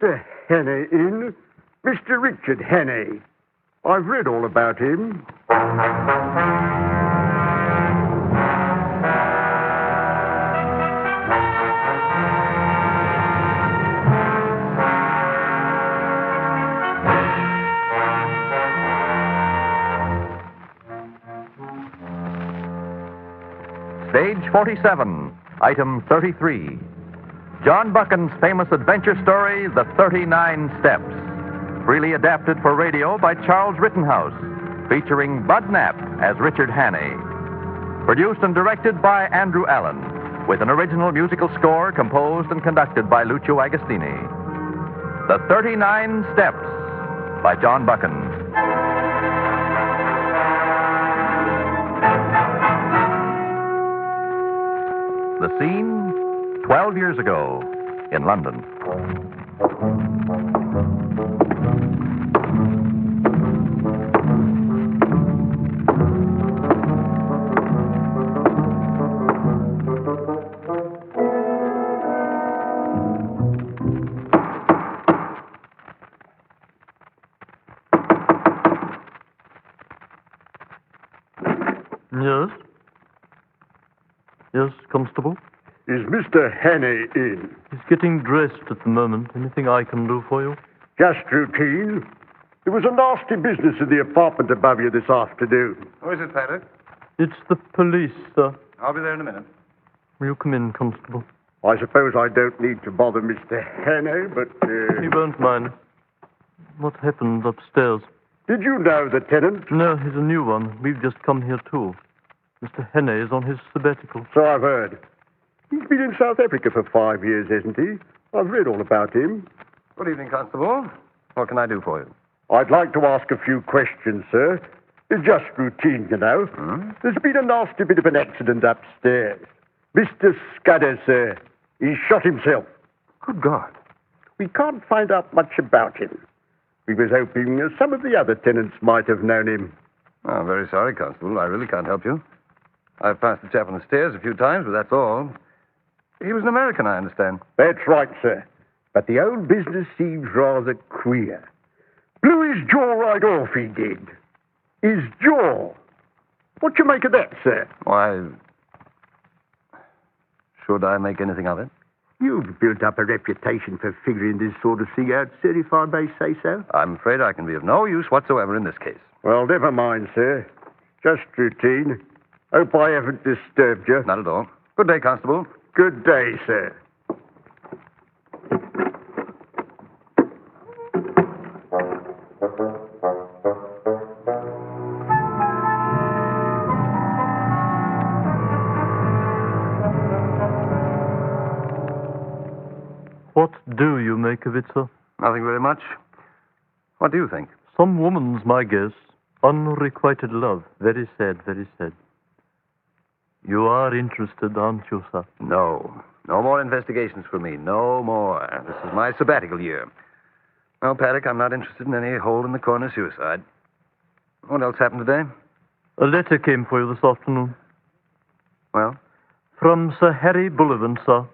Mr. Hannay in? Mr. Richard Hannay. I've read all about him. Stage 47, Item 33. John Buchan's famous adventure story, The 39 Steps. Freely adapted for radio by Charles Rittenhouse, featuring Bud Knapp as Richard Hannay. Produced and directed by Andrew Allen, with an original musical score composed and conducted by Lucio Agostini. The 39 Steps by John Buchan. The scene, 12 years ago, in London. Yes? Yes, Constable? Is Mr. Hannay in? He's getting dressed at the moment. Anything I can do for you? Just routine. There was a nasty business in the apartment above you this afternoon. Who is it, Paddock? It's the police, sir. I'll be there in a minute. Will you come in, Constable? I suppose I don't need to bother Mr. Hannay, but... He won't mind. What happened upstairs? Did you know the tenant? No, he's a new one. We've just come here, too. Mr. Hannay is on his sabbatical. So I've heard. He's been in South Africa for 5 years, hasn't he? I've read all about him. Good evening, Constable. What can I do for you? I'd like to ask a few questions, sir. It's just routine, you know. There's been a nasty bit of an accident upstairs. Mr. Scudder, sir. He shot himself. Good God. We can't find out much about him. We was hoping some of the other tenants might have known him. Oh, I'm very sorry, Constable. I really can't help you. I've passed the chap on the stairs a few times, but that's all. He was an American, I understand. That's right, sir. But the old business seems rather queer. Blew his jaw right off, he did. His jaw. What you make of that, sir? Why, should I make anything of it? You've built up a reputation for figuring this sort of thing out, sir, if I may say so. I'm afraid I can be of no use whatsoever in this case. Well, never mind, sir. Just routine. Hope I haven't disturbed you. Not at all. Good day, Constable. Good day, sir. What do you make of it, sir? Nothing very much. What do you think? Some woman's my guess. Unrequited love. Very sad, very sad. You are interested, aren't you, sir? No. No more investigations for me. No more. This is my sabbatical year. No, Paddock, I'm not interested in any hole-in-the-corner suicide. What else happened today? A letter came for you this afternoon. Well? From Sir Harry Bullivant, sir.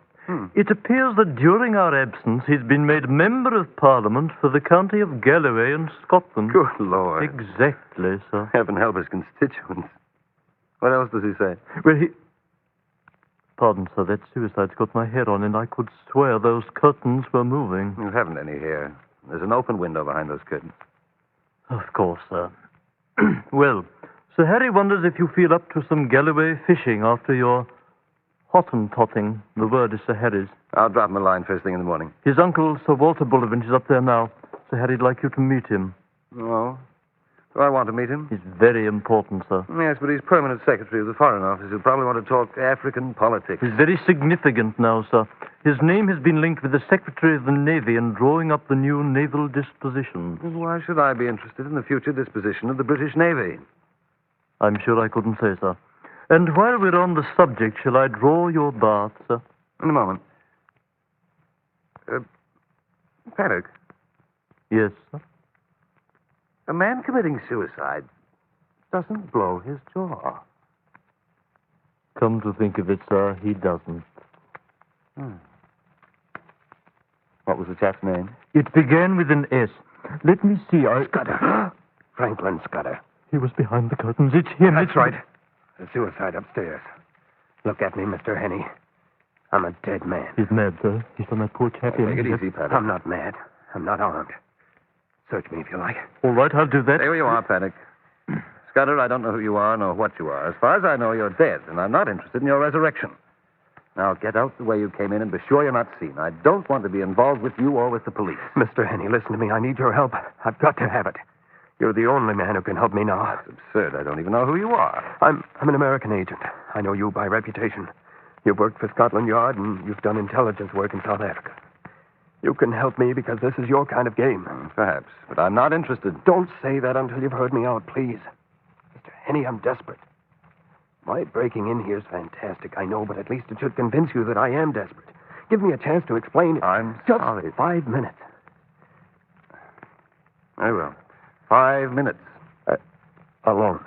It appears that during our absence, he's been made Member of Parliament for the county of Galloway in Scotland. Good Lord. Exactly, sir. Heaven help his constituents. What else does he say? Well, Pardon, sir, that suicide's got my hair on, and I could swear those curtains were moving. You haven't any hair. There's an open window behind those curtains. Of course, sir. Well, Sir Harry wonders if you feel up to some Galloway fishing after your Hottentotting. The word is Sir Harry's. I'll drop him a line first thing in the morning. His uncle, Sir Walter Bullivant, is up there now. Sir Harry'd like you to meet him. Oh? Do I want to meet him? He's very important, sir. Yes, but he's permanent secretary of the Foreign Office. He'll probably want to talk African politics. He's very significant now, sir. His name has been linked with the Secretary of the Navy in drawing up the new naval dispositions. Why should I be interested in the future disposition of the British Navy? I'm sure I couldn't say, sir. And while we're on the subject, shall I draw your bath, sir? In a moment. Paddock, Yes, sir. a man committing suicide doesn't blow his jaw. Come to think of it, sir, he doesn't. What was the chap's name? It began with an S. Let me see. Scudder. Franklin Scudder. He was behind the curtains. It's him. That's right. The suicide upstairs. Look at me, Mr. Henney. I'm a dead man. He's mad, sir. He's done that poor chap in. Take it easy, Paddock. I'm not mad. I'm not armed. Search me if you like. All right, I'll do that. There you are, Paddock. Scudder, I don't know who you are nor what you are. As far as I know, you're dead, and I'm not interested in your resurrection. Now, get out the way you came in and be sure you're not seen. I don't want to be involved with you or with the police. Mr. Henney, listen to me. I need your help. I've got to have it. You're the only man who can help me now. That's absurd. I don't even know who you are. I'm an American agent. I know you by reputation. You've worked for Scotland Yard, and you've done intelligence work in South Africa. You can help me because this is your kind of game. Perhaps, but I'm not interested. Don't say that until you've heard me out, please. Mr. Henney, I'm desperate. My breaking in here's fantastic, I know, but at least it should convince you that I am desperate. Give me a chance to explain it. I'm Just sorry. 5 minutes. Very well. 5 minutes. Alone.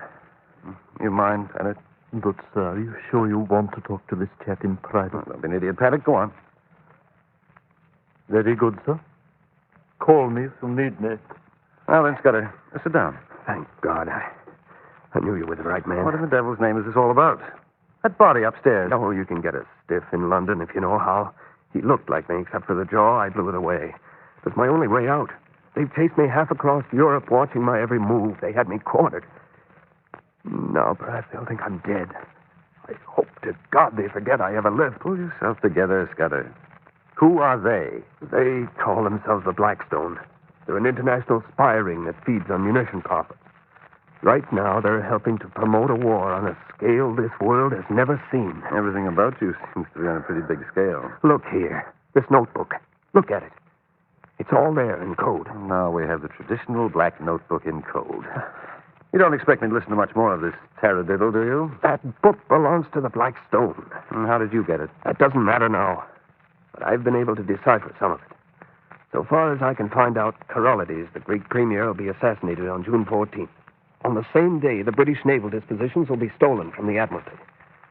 You mind, Paddock? But, sir, are you sure you want to talk to this chap in private? Don't be an idiot, Paddock. Go on. Very good, sir. Call me if you need me. Well, then, Scudder, sit down. Thank God. I knew you were the right man. What in the devil's name is this all about? That body upstairs. Oh, you can get a stiff in London if you know how. He looked like me, except for the jaw. I blew it away. It was my only way out. They've chased me half across Europe, watching my every move. They had me cornered. Now, perhaps they'll think I'm dead. I hope to God they forget I ever lived. Pull yourself together, Scudder. Who are they? They call themselves the Blackstone. They're an international spy ring that feeds on munition profits. Right now, they're helping to promote a war on a scale this world has never seen. Everything about you seems to be on a pretty big scale. Look here. This notebook. Look at it. It's all there in code. Now we have the traditional black notebook in code. You don't expect me to listen to much more of this taradiddle, do you? That book belongs to the Blackstone. And how did you get it? That doesn't matter now. But I've been able to decipher some of it. So far as I can find out, Corolides, the Greek premier, will be assassinated on June 14th. On the same day, the British naval dispositions will be stolen from the Admiralty.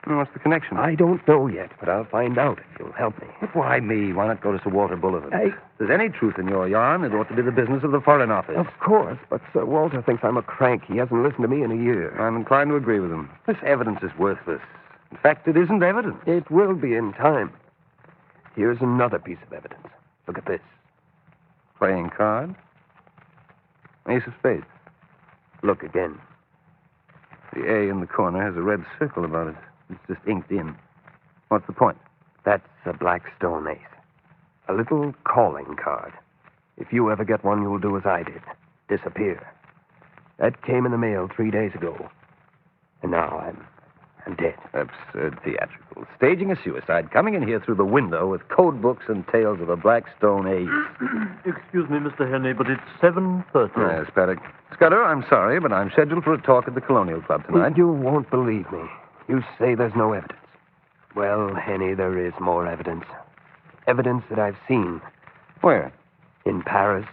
And what's the connection? I don't know yet, but I'll find out if you'll help me. But why me? Why not go to Sir Walter Bullivant? If there's any truth in your yarn, it ought to be the business of the Foreign Office. Of course, but Sir Walter thinks I'm a crank. He hasn't listened to me in a year. I'm inclined to agree with him. This evidence is worthless. In fact, it isn't evidence. It will be in time. Here's another piece of evidence. Look at this. Playing cards? Ace of spades. Look again. The A in the corner has a red circle about it. It's just inked in. What's the point? That's a Blackstone ace. A little calling card. If you ever get one, you'll do as I did. Disappear. That came in the mail 3 days ago. And now I'm dead. Absurd theatrical. Staging a suicide, coming in here through the window with code books and tales of a Blackstone ace. Excuse me, Mr. Henney, but it's 7:30. Yes, Paddock. Scudder, I'm sorry, but I'm scheduled for a talk at the Colonial Club tonight. You won't believe me. You say there's no evidence. Well, Henny, there is more evidence. Evidence that I've seen. Where? In Paris,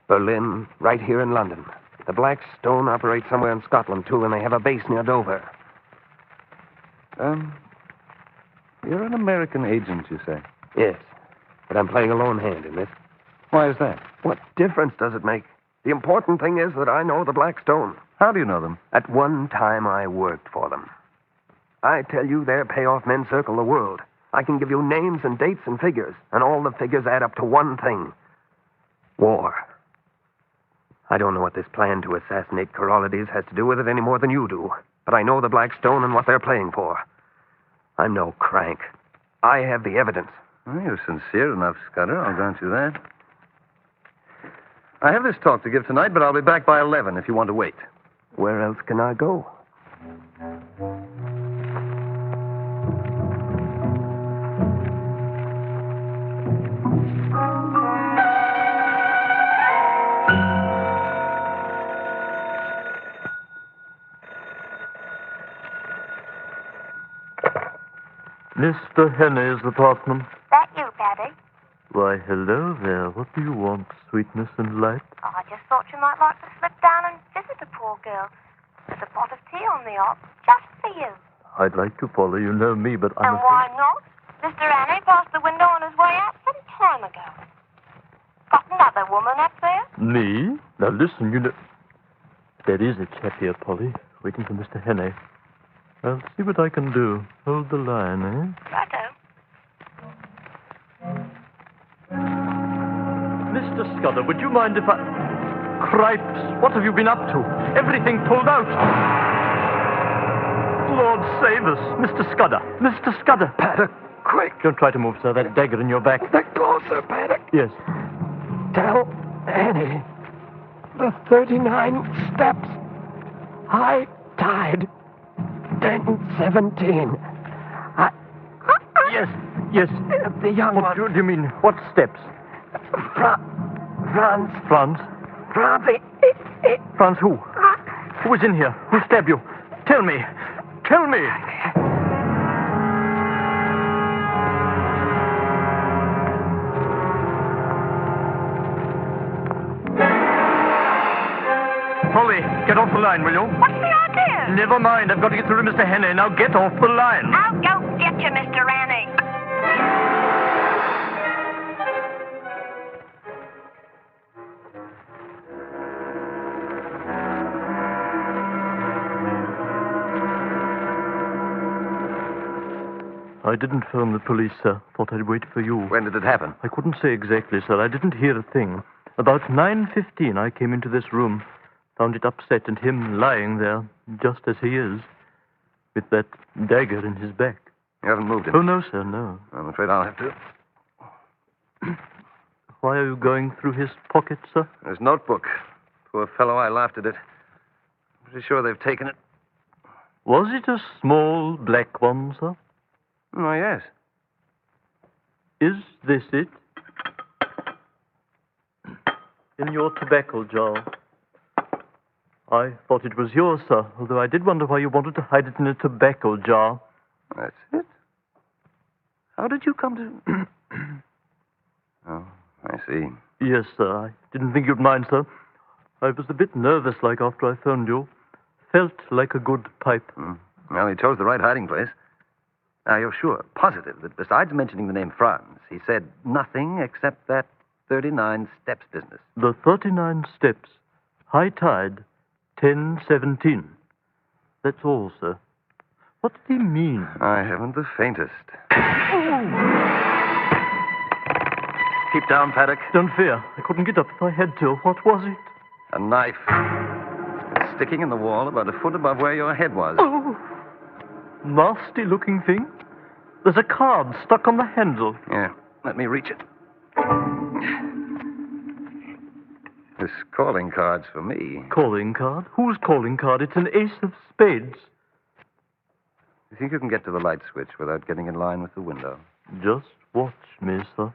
Berlin, right here in London. The Blackstone operates somewhere in Scotland, too, and they have a base near Dover. You're an American agent, you say? Yes, but I'm playing a lone hand in this. Why is that? What difference does it make? The important thing is that I know the Blackstone. How do you know them? At one time, I worked for them. I tell you, their payoff men circle the world. I can give you names and dates and figures, and all the figures add up to one thing. War. I don't know what this plan to assassinate Corolides has to do with it any more than you do, but I know the Blackstone and what they're playing for. I'm no crank. I have the evidence. Well, you're sincere enough, Scudder. I'll grant you that. I have this talk to give tonight, but I'll be back by 11 if you want to wait. Where else can I go? Mr. Henney's apartment. That you, Paddy? Why, hello there. What do you want, sweetness and light? Oh, I just thought you might like to slip down and visit a poor girl. There's a pot of tea on the hob, just for you. I'd like to follow. You know me, but I'm And why not? Mr. Annie passed the window on his way out some time ago. got another woman up there? Me? Now listen, you know... There is a chap here, Polly, waiting for Mr. Henney. I'll see what I can do. Hold the line, eh? Righto. Mr. Scudder, would you mind if I... Cripes, what have you been up to? Everything pulled out. Lord save us. Mr. Scudder. Mr. Scudder. Paddock, quick. Don't try to move, sir. That dagger in your back. They're closer, Paddock. Yes. Tell Annie. The 39 steps. High tide. 10:17. Yes. The young What one. do you mean? What steps? Franz. Franz? Franz who? Who is in here? Who stabbed you? Tell me. Tell me. Polly, get off the line, will you? What's the idea? Never mind. I've got to get through to Mr. Henney. Now get off the line. I'll go get you, Mr. Annie. I didn't phone the police, sir. Thought I'd wait for you. When did it happen? I couldn't say exactly, sir. I didn't hear a thing. About 9:15, I came into this room, found it upset, and him lying there, just as he is, with that dagger in his back. You haven't moved him? Oh, no, sir, no. I'm afraid I'll have to. Why are you going through his pocket, sir? His notebook. Poor fellow, I laughed at it. I'm pretty sure they've taken it. Was it a small black one, sir? Oh, yes. Is this it? In your tobacco jar. I thought it was yours, sir, although I did wonder why you wanted to hide it in a tobacco jar. That's it. How did you come to... Oh, I see. Yes, sir. I didn't think you'd mind, sir. I was a bit nervous like after I phoned you. Felt like a good pipe. Well, he chose the right hiding place. Now, you're sure, positive, that besides mentioning the name Franz, he said nothing except that 39 steps business. The 39 steps. High tide. 10:17. That's all, sir. What did he mean? I haven't the faintest. Keep down, Paddock. Don't fear. I couldn't get up if I had to. What was it? A knife. It's sticking in the wall about a foot above where your head was. Oh! Nasty looking thing. There's a card stuck on the handle. Yeah, let me reach it. This calling card's for me. Calling card? Whose calling card? It's an ace of spades. You think you can get to the light switch without getting in line with the window? Just watch me, sir.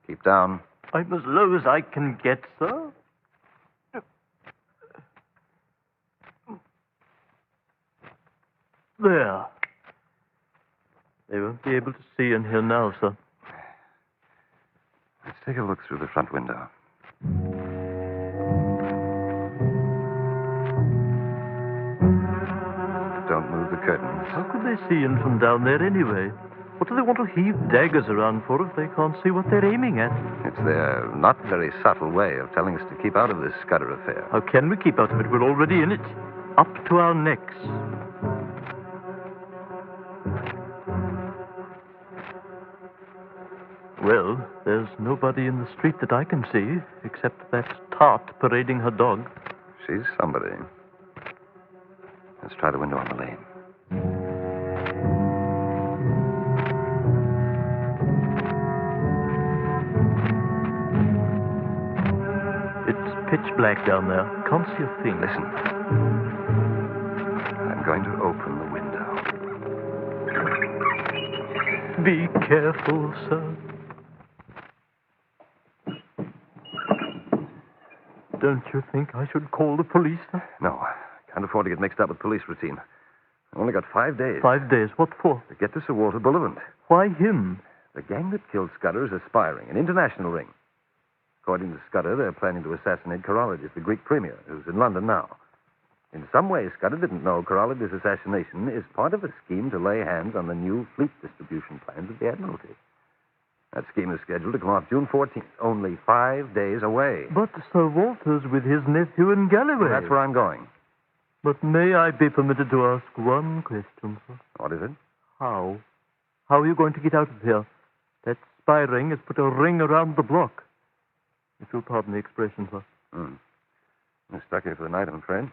Keep down. I'm as low as I can get, sir. There. They won't be able to see in here now, sir. Let's take a look through the front window. Don't move the curtains. How could they see in from down there anyway? What do they want to heave daggers around for if they can't see what they're aiming at? It's their not very subtle way of telling us to keep out of this Scudder affair. How can we keep out of it? We're already in it. Up to our necks. Well, there's nobody in the street that I can see, except that tart parading her dog. She's somebody. Let's try the window on the lane. It's pitch black down there. Can't see a thing. Listen. I'm going to open the window. Be careful, sir. Don't you think I should call the police, sir? No, I can't afford to get mixed up with police routine. I've only got 5 days. 5 days. What for? To get to Sir Walter Bullivant. Why him? The gang that killed Scudder is aspiring, an international ring. According to Scudder, they're planning to assassinate Karolidis, the Greek premier, who's in London now. In some way, Scudder didn't know Karolidis' assassination is part of a scheme to lay hands on the new fleet distribution plans of the Admiralty. That scheme is scheduled to come off June 14th, only 5 days away. But Sir Walter's with his nephew in Galloway. Well, that's where I'm going. But may I be permitted to ask one question, sir? What is it? How? How are you going to get out of here? That spy ring has put a ring around the block. If you'll pardon the expression, sir. We're stuck here for the night, I'm afraid.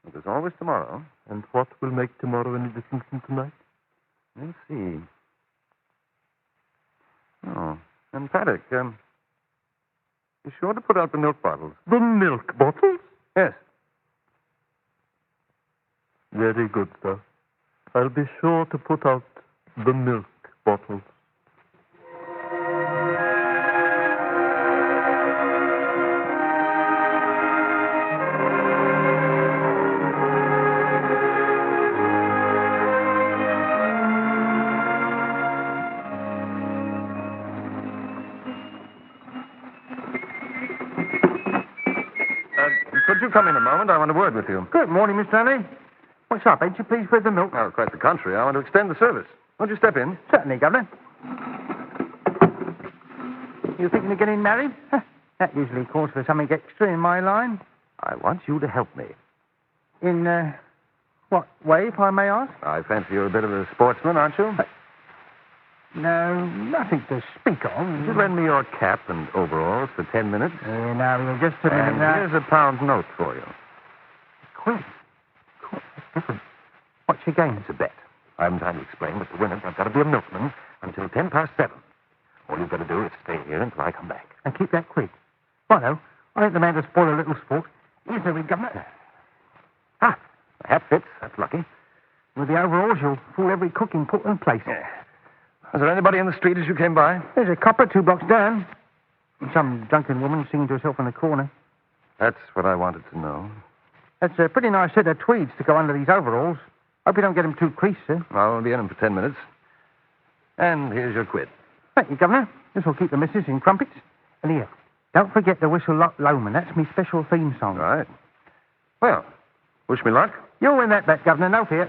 But there's always tomorrow. And what will make tomorrow any different from tonight? Let's see. Oh, and Paddock, be sure to put out the milk bottles. The milk bottles? Yes. Very good, sir. I'll be sure to put out the milk bottles. Could you come in a moment? I want a word with you. Good morning, Mr. Annie. What's up? Ain't you pleased with the milk? Oh, quite the contrary. I want to extend the service. Won't you step in? Certainly, Governor. You thinking of getting married? That usually calls for something extra in my line. I want you to help me. In, what way, if I may ask? I fancy you're a bit of a sportsman, aren't you? No, nothing to speak of. Would you lend me your cap and overalls for 10 minutes? Now, just a minute. And here's a £1 note for you. Quid. That's different. What's your game? It's a bet. I haven't time to explain, but the winner's I've got to be a milkman until 7:10. All you've got to do is stay here until I come back. And keep that quid. Righto. I ain't the man to spoil a little sport. Here's the ring, Governor. The hat fits. That's lucky. With the overalls, you'll fool every cook in Portland Place. Was there anybody in the street as you came by? There's a copper 2 blocks down. And some drunken woman singing to herself in the corner. That's what I wanted to know. That's a pretty nice set of tweeds to go under these overalls. Hope you don't get them too creased, sir. I'll be in them for 10 minutes. And here's your quid. Thank you, Governor. This will keep the missus in crumpets. And here, don't forget to whistle Loch Lomond. That's my special theme song. Right. Well, wish me luck. You'll win that bet, Governor. No fear.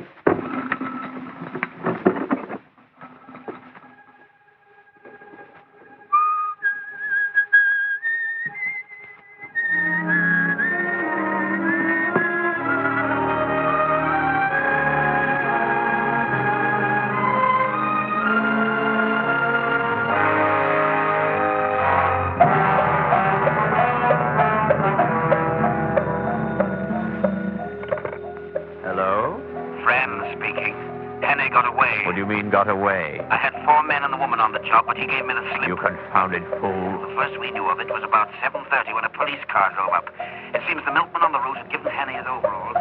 What do you mean, got away? I had 4 men and the woman on the job, but he gave me the slip. You confounded fool. The first we knew of it was about 7:30 when a police car drove up. It seems the milkman on the route had given Hannay his overalls.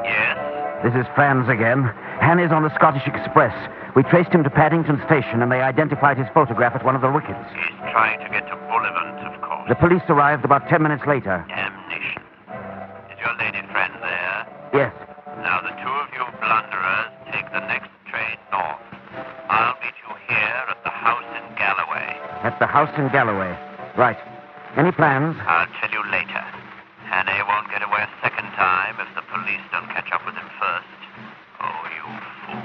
Yes? This is Franz again. Hannay's on the Scottish Express. We traced him to Paddington Station, and they identified his photograph at one of the wickets. He's trying to get to Bullivant, of course. The police arrived about 10 minutes later. Damnation. Is your lady friend there? Yes. Now, the 2 of you blunderers take the next train north. I'll meet you here at the house in Galloway. At the house in Galloway. Right. Any plans? I'll tell you later. Hannay won't get away a second time if the police don't catch up with him first. Oh, you fool.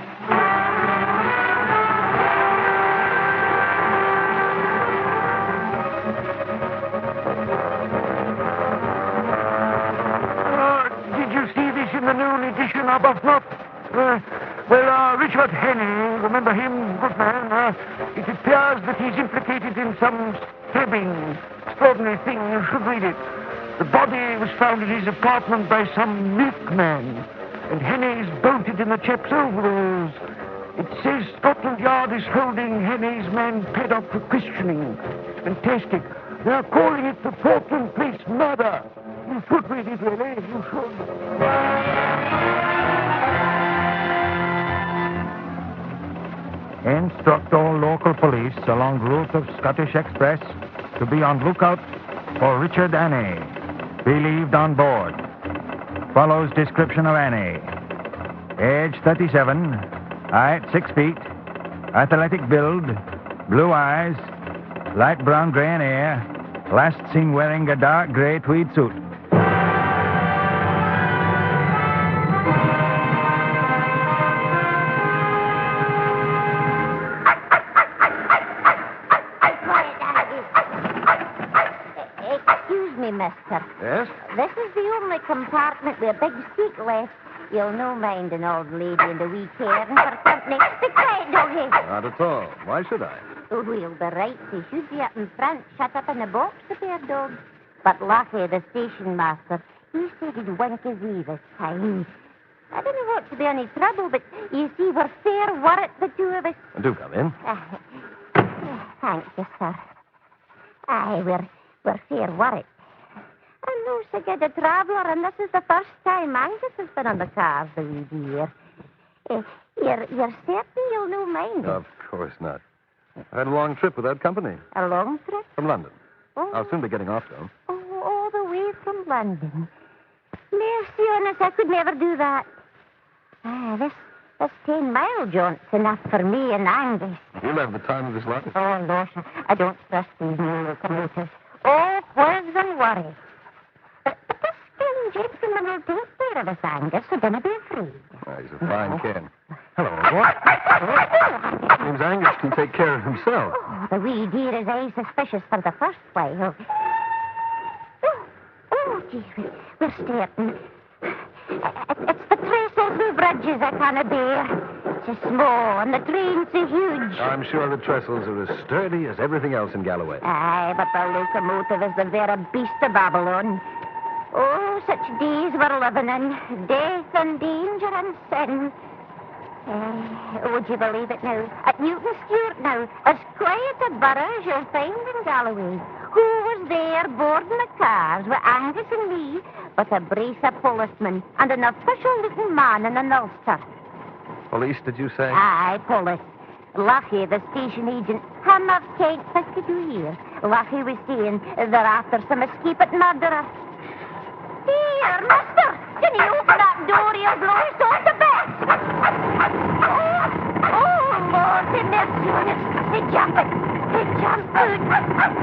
Did you see this in the noon edition of Arbuthnot? Richard Hannay, remember him? Good man. It appears that he's implicated in some stabbing. Extraordinary thing. You should read it. The body was found in his apartment by some milkman. And Hannay's bolted in the chap's overalls. It says Scotland Yard is holding Hannay's man Paddock for questioning. Fantastic. They're calling it the Portland Place murder. You should read it, really. You should. Instruct all local police along route of Scottish Express to be on lookout for Richard Hannay, believed on board. Follows description of Hannay. Age 37, height 6 feet, athletic build, blue eyes, light brown gray in hair. Last seen wearing a dark gray tweed suit. Excuse me, mister. Yes? This is the only compartment with a big seat left. You'll no mind an old lady and a wee cairn for company. Be quiet, doggy. Not at all. Why should I? Oh, we'll be right. They should be up in front, shut up in a box, the pair dogs. But lucky, the station master, he said he'd wink his wee this time. I don't know what to be any trouble, but you see, we're fair worried, the two of us. Do come in. Thank you, sir. Aye, we're fair worried. I'm no so good a traveller, and this is the first time Angus has been on the cars the wee dear. You're certain you'll no mind? Of course not. I had a long trip without company. A long trip? From London. Oh. I'll soon be getting off, though. Oh, all the way from London. Mercy on us, I could never do that. This 10-mile jaunt's enough for me and Angus. He'll have the time of his life. Oh, Lord, I don't trust these new locomotives. Oh, whiz and worry. But this slim gentleman will take care of us, Angus, so don't be afraid. He's a fine kid. Hello, what? Seems Angus can take care of himself. Oh, the wee dear is aye suspicious for the first while. Oh, gee, we're starting. It's the trestles and bridges I can't bear. It's so small, and the train's so huge. I'm sure the trestles are as sturdy as everything else in Galloway. Aye, but the locomotive is the very beast of Babylon. Oh, such days we're living in. Death and danger and sin. Would you believe it now? At Newton Stewart now, as quiet a borough as you'll find in Galloway. Who was there boarding the cars with Angus and me, but a brace of policemen and an official-looking man in an ulster? Police, did you say? Aye, police. Lucky, the station agent, him of Kent 52 years. Lucky was saying they're after some escaped murderer. Here, mister, can you open that door? He'll blow us off the bed. Oh, Lord, have mercy on us. They jump it. They jump out.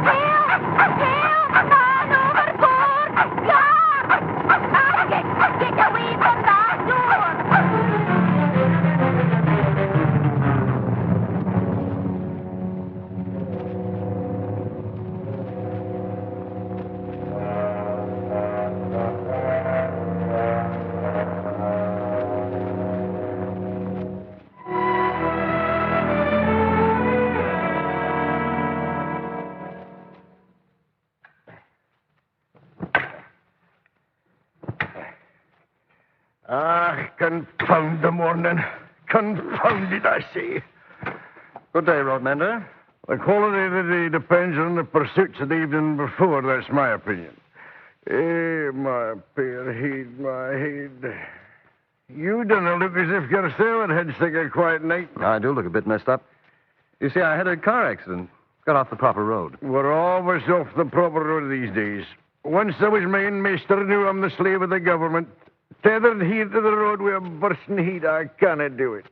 Help, man overboard. Guard! Get away from that door. Confound the morning. Confound it, I say. Good day, Roadmender. The quality of the day depends on the pursuits of the evening before, that's my opinion. My bare head, my head. You don't look as if yourself had sick a quiet night. I do look a bit messed up. You see, I had a car accident. Got off the proper road. We're always off the proper road these days. Once I was main master, knew I'm the slave of the government. Tethered here to the road with a bursting heat, I cannot do it.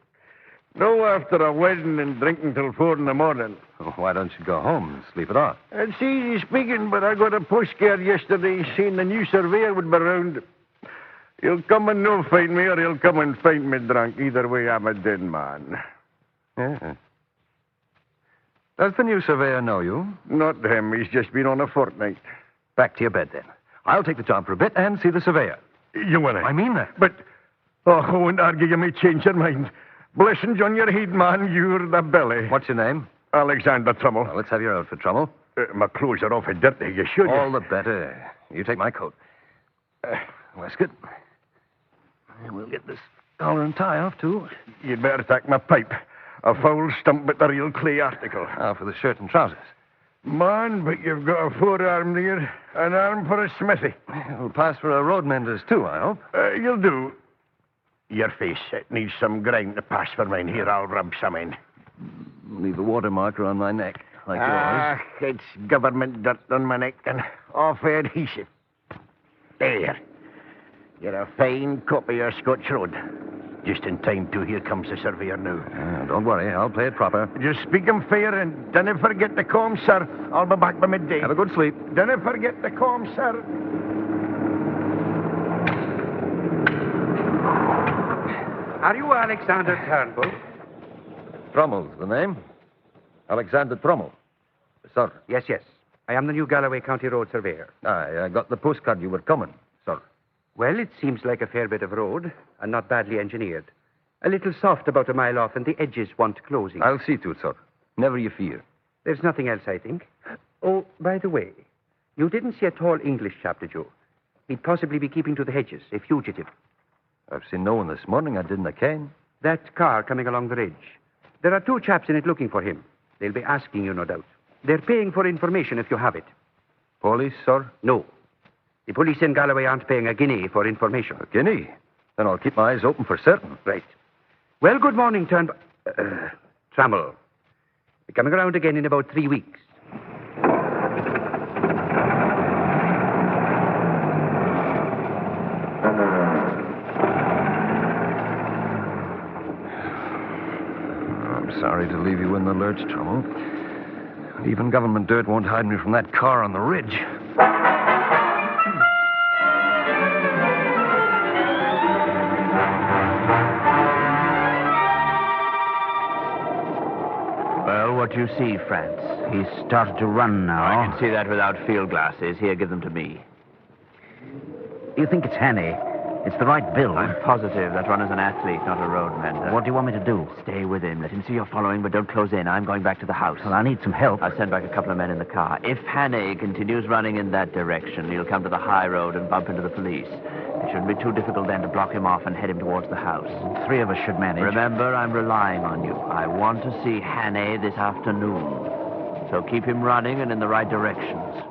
No after a wedding and drinking till 4 in the morning. Oh, why don't you go home and sleep it off? It's easy speaking, but I got a postcard yesterday saying the new surveyor would be round. He'll come and no find me, or he'll come and find me drunk. Either way, I'm a dead man. Yeah. Does the new surveyor know you? Not him. He's just been on a fortnight. Back to your bed, then. I'll take the job for a bit and see the surveyor. You will, I mean that. But, I won't argue you may change your mind. Blessings on your head, man. You're the belly. What's your name? Alexander Trummel. Well, let's have your outfit, Trummel. My clothes are awful dirty. You should. All the better. You take my coat. Waistcoat. And we'll get this collar and tie off, too. You'd better take my pipe. A foul stump, but the real clay article. Now for the shirt and trousers. Man, but you've got a forearm there. An arm for a smithy. It'll pass for a roadmender's, too, I hope. You'll do. Your face, it needs some grime to pass for mine. Here, I'll rub some in. Leave a water marker on my neck, like yours. It's government dirt on my neck and off adhesive. There. You're a fine copy of Scotch Road. Just in time, too. Here comes the surveyor now. Don't worry, I'll play it proper. Just speak him fair and don't forget the comb, sir. I'll be back by midday. Have a good sleep. Don't forget the comb, sir. Are you Alexander Turnbull? Trommel's the name. Alexander Trommel. Sir. Yes. I am the new Galloway County Road Surveyor. I got the postcard you were coming, sir. Well, it seems like a fair bit of road, and not badly engineered. A little soft about a mile off, and the edges want closing. I'll see to it, sir. Never you fear. There's nothing else, I think. Oh, by the way, you didn't see a tall English chap, did you? He'd possibly be keeping to the hedges, a fugitive. I've seen no one this morning. I didn't cane. That car coming along the ridge. There are 2 chaps in it looking for him. They'll be asking you, no doubt. They're paying for information if you have it. Police, sir? No. The police in Galloway aren't paying a guinea for information. A guinea? Then I'll keep my eyes open for certain. Right. Well, good morning, Trammell. We're coming around again in about 3 weeks. I'm sorry to leave you in the lurch, Trommel. Even government dirt won't hide me from that car on the ridge. Well, what do you see, France? He's started to run now. I can see that without field glasses. Here, give them to me. You think it's Hannay? It's the right build. I'm positive that runner's an athlete, not a road mender. What do you want me to do? Stay with him. Let him see you're following, but don't close in. I'm going back to the house. Well, I need some help. I'll send back a couple of men in the car. If Hannay continues running in that direction, he'll come to the high road and bump into the police. It shouldn't be too difficult then to block him off and head him towards the house. 3 of us should manage. Remember, I'm relying on you. I want to see Hannay this afternoon. So keep him running and in the right directions.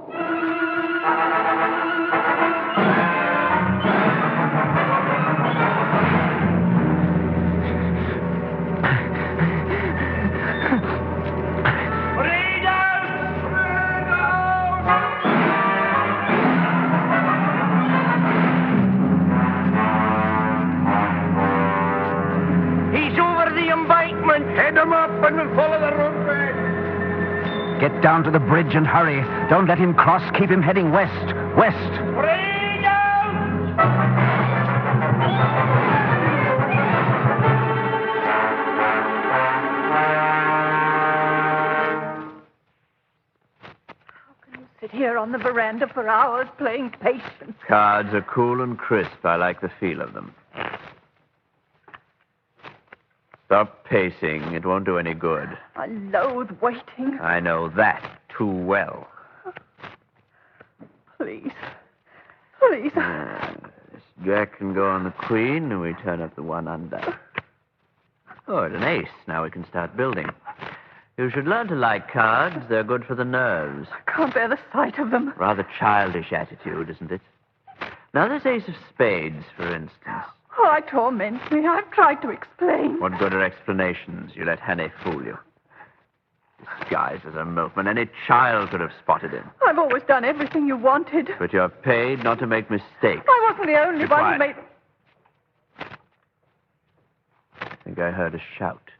Head him up and we'll follow the roadway. Get down to the bridge and hurry. Don't let him cross. Keep him heading west. West. Sit here on the veranda for hours playing patience. Cards are cool and crisp. I like the feel of them. Stop pacing. It won't do any good. I loathe waiting. I know that too well. Please. This jack can go on the queen, and we turn up the 1 under. Good, an ace. Now we can start building. You should learn to like cards. They're good for the nerves. I can't bear the sight of them. Rather childish attitude, isn't it? Now this ace of spades, for instance. Oh, it torments me. I've tried to explain. What good are explanations? You let Hannay fool you. Disguised as a milkman, any child could have spotted him. I've always done everything you wanted. But you're paid not to make mistakes. I wasn't the only one who made... I think I heard a shout.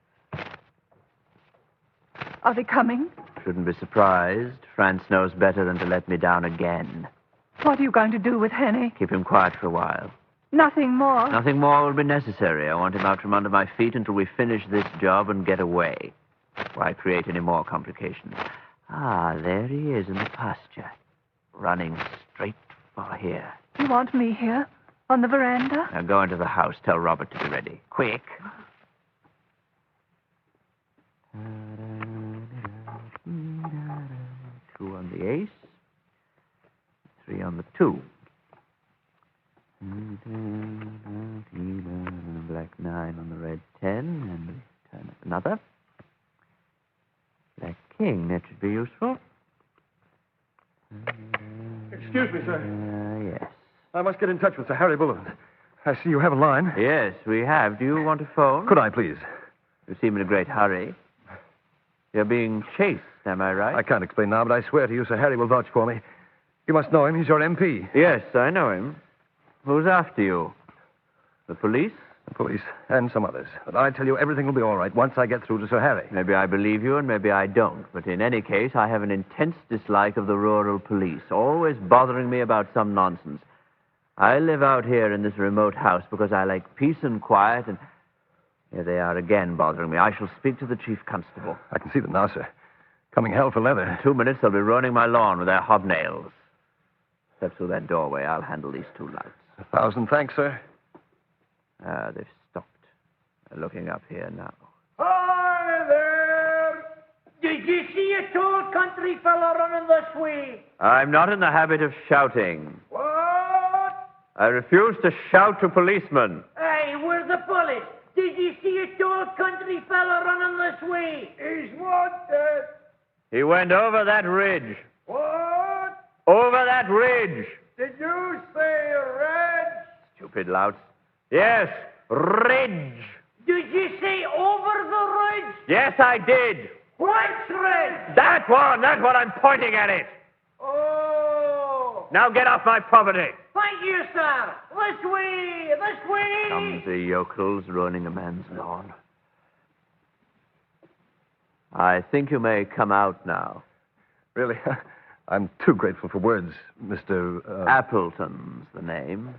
Are they coming? Shouldn't be surprised. France knows better than to let me down again. What are you going to do with Henny? Keep him quiet for a while. Nothing more? Nothing more will be necessary. I want him out from under my feet until we finish this job and get away. Why create any more complications? Ah, there he is in the pasture. Running straight for here. You want me here? On the veranda? Now go into the house. Tell Robert to be ready. Quick. 2 on the ace. 3 on the 2. Black 9 on the red 10, and we turn up another. Black king, that should be useful. Excuse me, sir. Yes. I must get in touch with Sir Harry Bullen. I see you have a line. Yes, we have. Do you want a phone? Could I, please? You seem in a great hurry. You're being chased, am I right? I can't explain now, but I swear to you, Sir Harry will vouch for me. You must know him. He's your MP. Yes, I know him. Who's after you? The police? The police and some others. But I tell you, everything will be all right once I get through to Sir Harry. Maybe I believe you and maybe I don't. But in any case, I have an intense dislike of the rural police, always bothering me about some nonsense. I live out here in this remote house because I like peace and quiet, and here they are again bothering me. I shall speak to the chief constable. I can see them now, sir. Coming hell for leather. In 2 minutes, they'll be ruining my lawn with their hobnails. Step through that doorway. I'll handle these 2 lights. 1,000 thanks, sir. They've stopped. They're looking up here now. Hi there! Did you see a tall country fella running this way? I'm not in the habit of shouting. What? I refuse to shout to policemen. Hey, we're the police. Did you see a tall country fella running this way? He's wanted. He went over that ridge. What? Over that ridge. Did you say red? Stupid louts. Yes, ridge. Did you say over the ridge? Yes, I did. Which ridge? That one. I'm pointing at it. Oh. Now get off my property. Thank you, sir. This way. This way. Comes the yokels ruining a man's lawn. I think you may come out now. Really? I'm too grateful for words, Mr. Appleton's the name.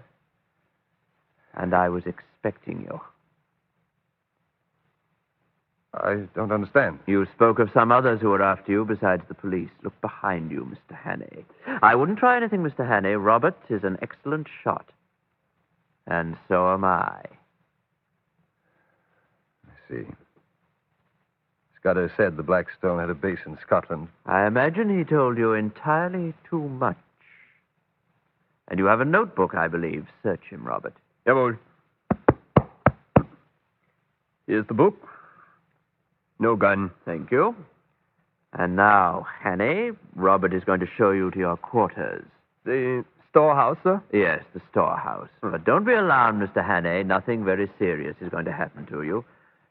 And I was expecting you. I don't understand. You spoke of some others who were after you besides the police. Look behind you, Mr. Hannay. I wouldn't try anything, Mr. Hannay. Robert is an excellent shot. And so am I. See. Scudder said the Blackstone had a base in Scotland. I imagine he told you entirely too much. And you have a notebook, I believe. Search him, Robert. Jawohl. Here's the book. No gun. Thank you. And now, Hannay, Robert is going to show you to your quarters. The storehouse, sir? Yes, the storehouse. But don't be alarmed, Mr. Hannay. Nothing very serious is going to happen to you.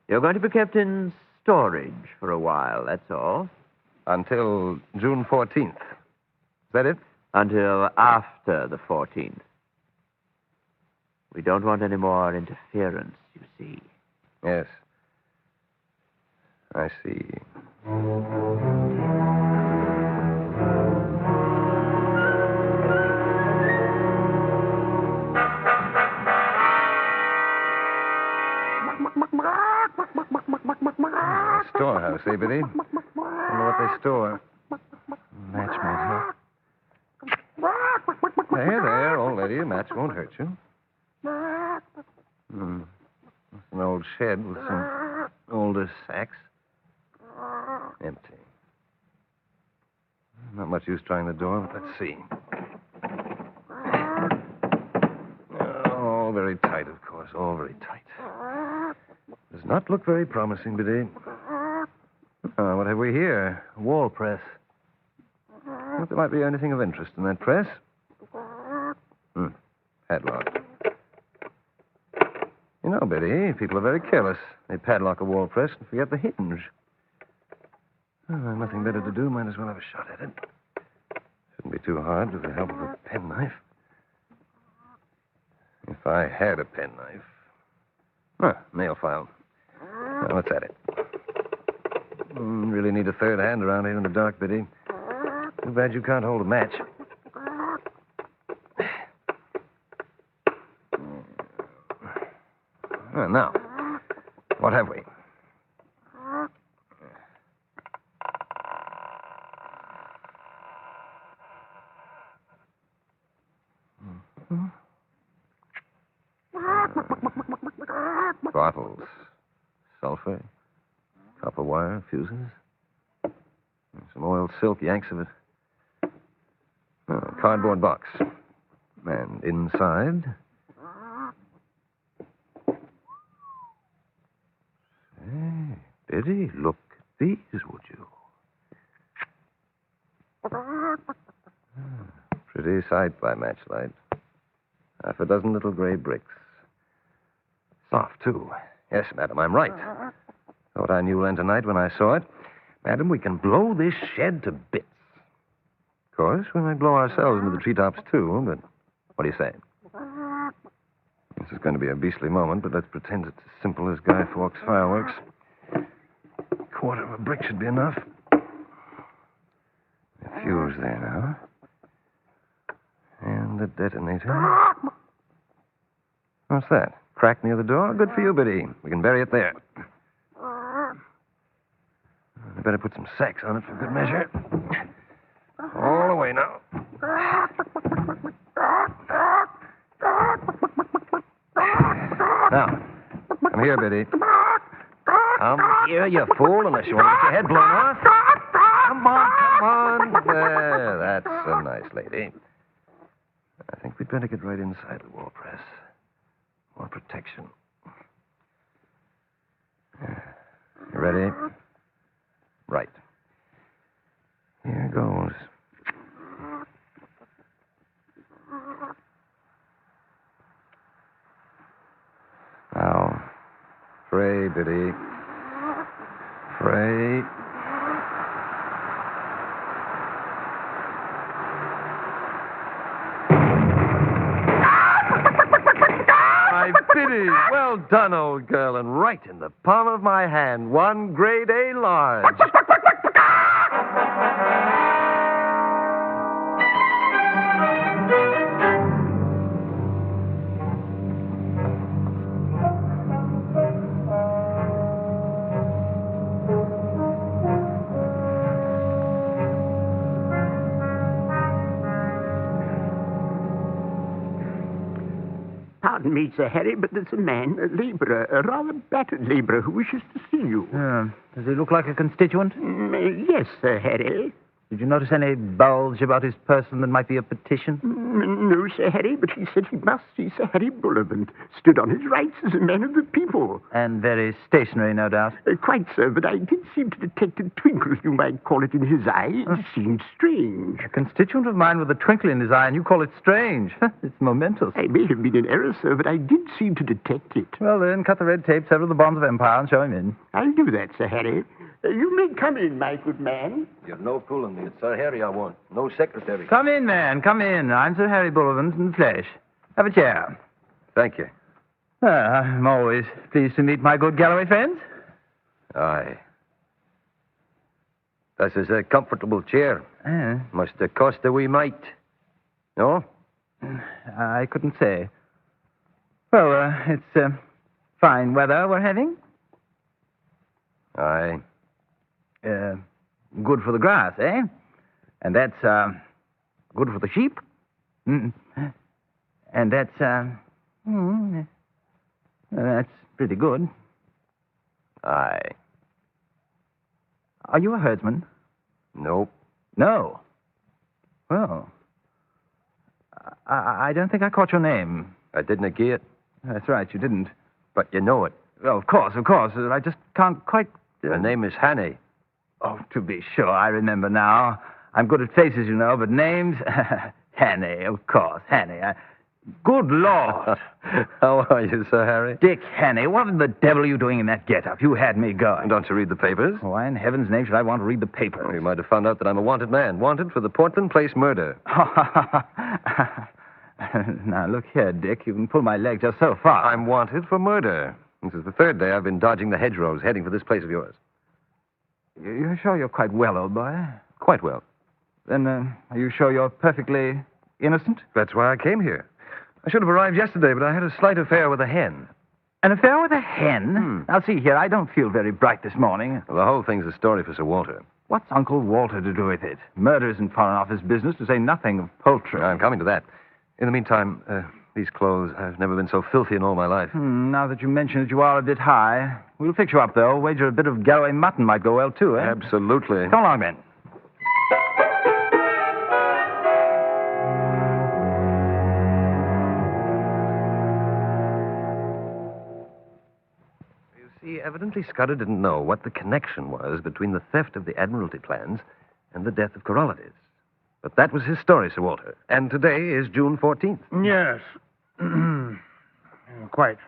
You're going to be kept in storage for a while, that's all. Until June 14th. Is that it? Until after the 14th. We don't want any more interference, you see. Yes. I see. Storehouse, eh, Biddy? Wonder what they store. Match might help. There, old lady. A match won't hurt you. It's an old shed with some older sacks. Empty. Not much use trying the door, but let's see. All very tight, of course. All very tight. Does not look very promising, Biddy. What have we here? A wall press. Thought there might be anything of interest in that press. Padlock. You know, Biddy, people are very careless. They padlock a wall press and forget the hinge. Nothing better to do. Might as well have a shot at it. Shouldn't be too hard with the help of a penknife. If I had a penknife. Nail file. Now, what's at it? Really need a third hand around here in the dark, Biddy. Too bad you can't hold a match. Now, what have we? Bottles. Sulfur. Copper wire. Fuses. Some oiled silk. Yanks of it. A cardboard box. And inside... Hey, Biddy, look at these, would you? Pretty sight by matchlight. Half a dozen little gray bricks. Soft, too. Yes, madam, I'm right. Thought I knew tonight when I saw it. Madam, we can blow this shed to bits. Of course, we might blow ourselves into the treetops, too, but what do you say? is going to be a beastly moment, but let's pretend it's as simple as Guy Fawkes fireworks. A quarter of a brick should be enough. The fuse there now. And the detonator. What's that? Crack near the door? Good for you, Biddy. We can bury it there. I better put some sacks on it for good measure. All the way now. Now, come here, Biddy. Come here, you fool, unless you want to get your head blown off. Come on. There, that's a nice lady. I think we'd better get right inside the wall press. More protection. You ready? Right. Here goes. Now, pray, Biddy. Pray. My Biddy, well done, old girl, and right in the palm of my hand, one grade A large. Pardon me, Sir Harry, but there's a man, a labourer, a rather battered labourer, who wishes to see you. Does he look like a constituent? Yes, Sir Harry. Did you notice any bulge about his person that might be a petition? No, Sir Harry, but he said he must see Sir Harry Bullivant. Stood on his rights as a man of the people. And very stationary, no doubt. Quite so, but I did seem to detect a twinkle, you might call it, in his eye. It seemed strange. A constituent of mine with a twinkle in his eye, and you call it strange. It's momentous. I may have been in error, sir, but I did seem to detect it. Well, then, cut the red tape, sever the bonds of empire, and show him in. I'll do that, Sir Harry. You may come in, my good man. You're no fooling me. It's Sir Harry I want. No secretary. Come in, man. Come in. I'm Sir Harry Bullivant in the flesh. Have a chair. Thank you. I'm always pleased to meet my good Galloway friends. Aye. This is a comfortable chair. Must have cost a wee mite. No? I couldn't say. Well, it's fine weather we're having. Aye. Good for the grass, eh? And that's, good for the sheep. And that's, that's pretty good. Aye. Are you a herdsman? Nope. No. Well, I don't think I caught your name. I didn't get it. That's right, you didn't. But you know it. Well, of course. I just can't quite... My name is Hannay. Oh, to be sure, I remember now. I'm good at faces, you know, but names... Hannay, of course, Hannay. Good Lord. How are you, Sir Harry? Dick Hannay, what in the devil are you doing in that get-up? You had me going. Don't you read the papers? Why in heaven's name should I want to read the papers? Well, you might have found out that I'm a wanted man. Wanted for the Portland Place murder. Now, look here, Dick. You can pull my leg just so far. I'm wanted for murder. This is the third day I've been dodging the hedgerows, heading for this place of yours. You're sure you're quite well, old boy? Quite well. Then, are you sure you're perfectly innocent? That's why I came here. I should have arrived yesterday, but I had a slight affair with a hen. An affair with a hen? Now, see here, I don't feel very bright this morning. Well, the whole thing's a story for Sir Walter. What's Uncle Walter to do with it? Murder isn't Foreign Office business, to say nothing of poultry. I'm coming to that. In the meantime, these clothes, I've never been so filthy in all my life. Now that you mention it, you are a bit high. We'll fix you up, though. Wager a bit of Galloway mutton might go well, too, eh? Absolutely. Come along, then. You see, evidently Scudder didn't know what the connection was between the theft of the Admiralty plans and the death of Corollides. But that was his story, Sir Walter. And today is June 14th. Yes. Quite.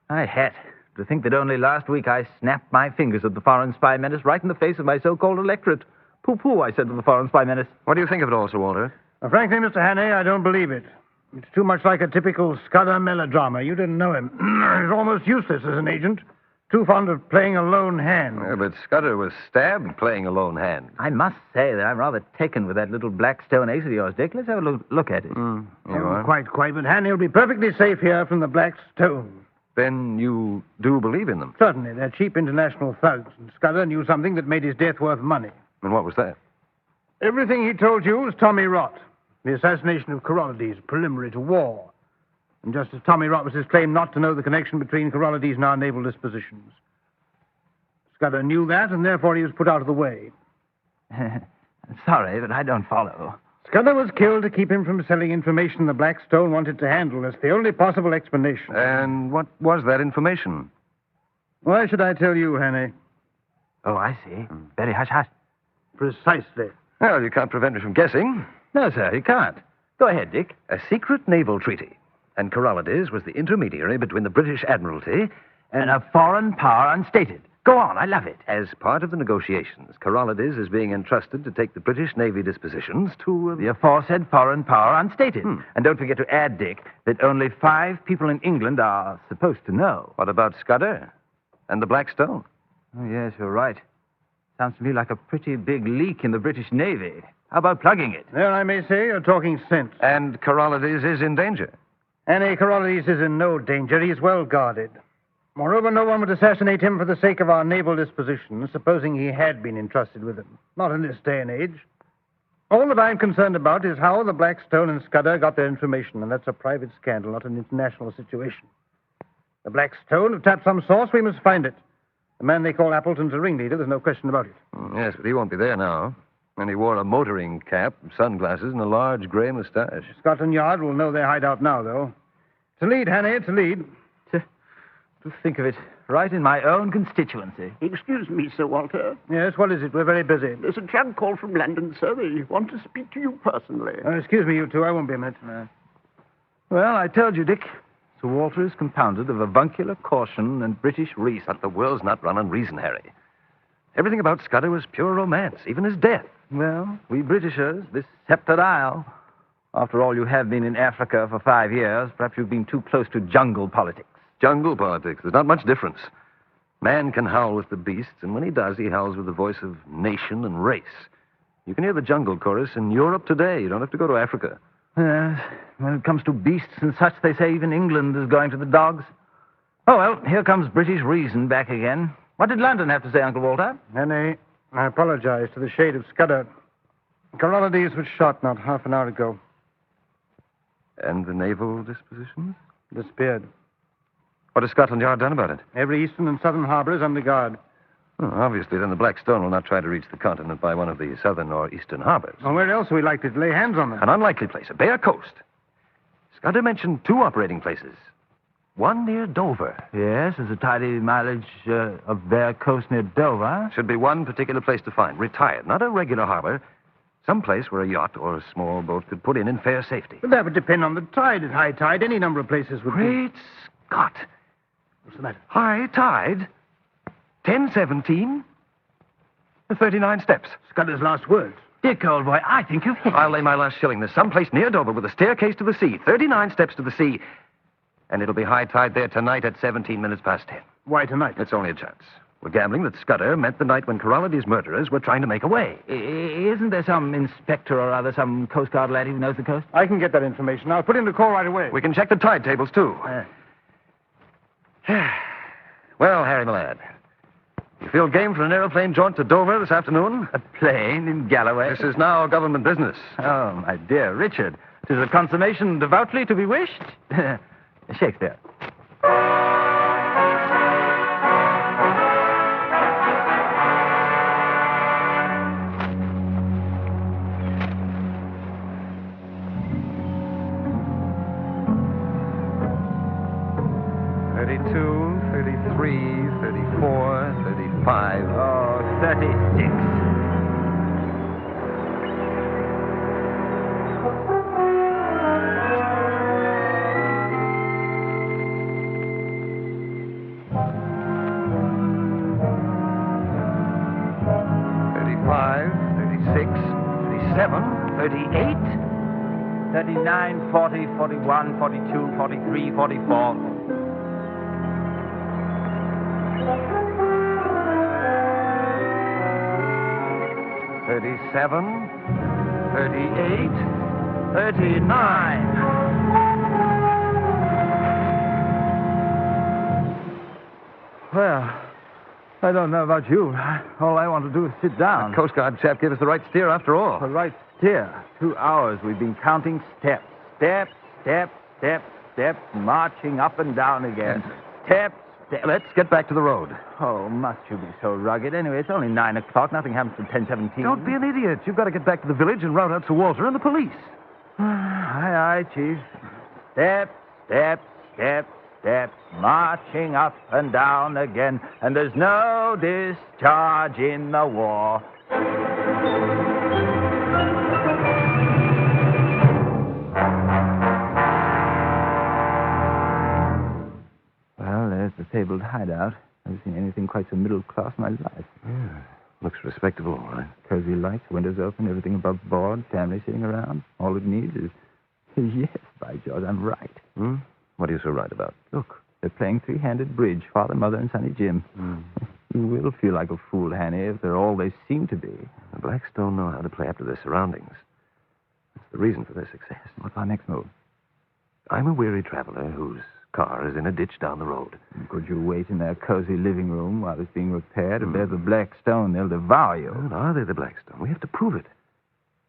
My hat. To think that only last week I snapped my fingers at the foreign spy menace right in the face of my so-called electorate. Pooh-pooh, I said to the foreign spy menace. What do you think of it all, Sir Walter? Frankly, Mr. Hannay, I don't believe it. It's too much like a typical Scudder melodrama. You didn't know him. He's almost useless as an agent. Too fond of playing a lone hand. Yeah, but Scudder was stabbed playing a lone hand. I must say that I'm rather taken with that little black stone ace of yours, Dick. Let's have a look at it. You are? Quite. But Hanny will be perfectly safe here from the black stone. Then you do believe in them? Certainly. They're cheap international thugs. And Scudder knew something that made his death worth money. And what was that? Everything he told you was Tommy Rott. The assassination of Corolides, preliminary to war. And just as Tommy Rott was his claim not to know the connection between Corolides and our naval dispositions. Scudder knew that, and therefore he was put out of the way. Sorry, but I don't follow. Scudder was killed to keep him from selling information the Black Stone wanted to handle. That's the only possible explanation. And what was that information? Why should I tell you, Hanny? Oh, I see. Very hush-hush. Precisely. Well, you can't prevent me from guessing. No, sir, you can't. Go ahead, Dick. A secret naval treaty. And Corolides was the intermediary between the British Admiralty and a foreign power unstated. Go on, I love it. As part of the negotiations, Corolides is being entrusted to take the British Navy dispositions to... The aforesaid foreign power unstated. And don't forget to add, Dick, that only 5 people in England are supposed to know. What about Scudder and the Black Stone? Oh, yes, you're right. Sounds to me like a pretty big leak in the British Navy. How about plugging it? There, I may say, you're talking sense. And Corolides is in danger. Annie Corolides is in no danger. He is well guarded. Moreover, no one would assassinate him for the sake of our naval dispositions, supposing he had been entrusted with them. Not in this day and age. All that I'm concerned about is how the Black Stone and Scudder got their information, and that's a private scandal, not an international situation. The Black Stone have tapped some source. We must find it. The man they call Appleton's a ringleader. There's no question about it. Yes, but he won't be there now. And he wore a motoring cap, sunglasses, and a large gray mustache. Scotland Yard will know their hideout now, though. It's a lead, Hanny. It's a lead. To think of it, right in my own constituency. Excuse me, Sir Walter. Yes, what is it? We're very busy. There's a chap called from London, sir. They want to speak to you personally. Excuse me, you two. I won't be a minute. Well, I told you, Dick. Sir Walter is compounded of avuncular caution and British reason. But the world's not run on reason, Harry. Everything about Scudder was pure romance, even his death. Well, we Britishers, this sceptred isle. After all, you have been in Africa for 5 years. Perhaps you've been too close to jungle politics. Jungle politics. There's not much difference. Man can howl with the beasts, and when he does, he howls with the voice of nation and race. You can hear the jungle chorus in Europe today. You don't have to go to Africa. Yes. When it comes to beasts and such, they say even England is going to the dogs. Oh, well, here comes British reason back again. What did London have to say, Uncle Walter? Henny, I apologize to the shade of Scudder. Corolides was shot not half an hour ago. And the naval dispositions? Disappeared. What has Scotland Yard done about it? Every eastern and southern harbor is under guard. Oh, obviously, then the Black Stone will not try to reach the continent by one of the southern or eastern harbors. Well, where else would we like to lay hands on them? An unlikely place, a bare coast. Scudder mentioned 2 operating places. One near Dover. Yes, there's a tidy mileage of bare coast near Dover. Should be one particular place to find. Retired, not a regular harbor. Some place where a yacht or a small boat could put in fair safety. But that would depend on the tide. At high tide, any number of places would Great Scott. What's the matter? High tide? 10:17? The 39 steps. Scudder's last words. Dick, old boy, I think you've hit. I'll lay my last shilling. There's some place near Dover with a staircase to the sea. 39 steps to the sea. And it'll be high tide there tonight at 17 minutes past 10. Why tonight? It's only a chance. We're gambling that Scudder meant the night when Corolides' murderers were trying to make away. Isn't there some inspector or other, some Coast Guard laddie who knows the coast? I can get that information. I'll put in the call right away. We can check the tide tables, too. Well, Harry, my lad, you feel game for an aeroplane jaunt to Dover this afternoon? A plane in Galloway? This is now government business. Oh, my dear Richard, 'tis a consummation devoutly to be wished. Shakespeare. 32, 33, 34, 35. Oh, 36. 39, 40, 41, 42, 43, 44. 37, 38, 39. Well, I don't know about you. All I want to do is sit down. The Coast Guard chap gave us the right steer after all. The right steer. 2 hours we've been counting steps. Step, step, step, step, marching up and down again. Step, step. Let's get back to the road. Oh, must you be so rugged? Anyway, it's only 9 o'clock. Nothing happens till 10:17. Don't be an idiot. You've got to get back to the village and rout out Sir Walter and the police. Aye, Chief. Step, step, step, step, marching up and down again. And there's no discharge in the war. Well, there's the fabled hideout. I've never seen anything quite so middle class in my life. Yeah, looks respectable, all right. Cozy lights, windows open, everything above board, family sitting around. All it needs is... Yes, by George, I'm right. What are you so right about? Look, they're playing three-handed bridge, Father, Mother, and Sonny Jim. You will feel like a fool, Hanny, if they're all they seem to be. The Blackstone know how to play up to their surroundings. That's the reason for their success. What's our next move? I'm a weary traveler whose car is in a ditch down the road. Could you wait in their cozy living room while it's being repaired? If they're the Blackstone, they'll devour you. Well, are they the Blackstone? We have to prove it.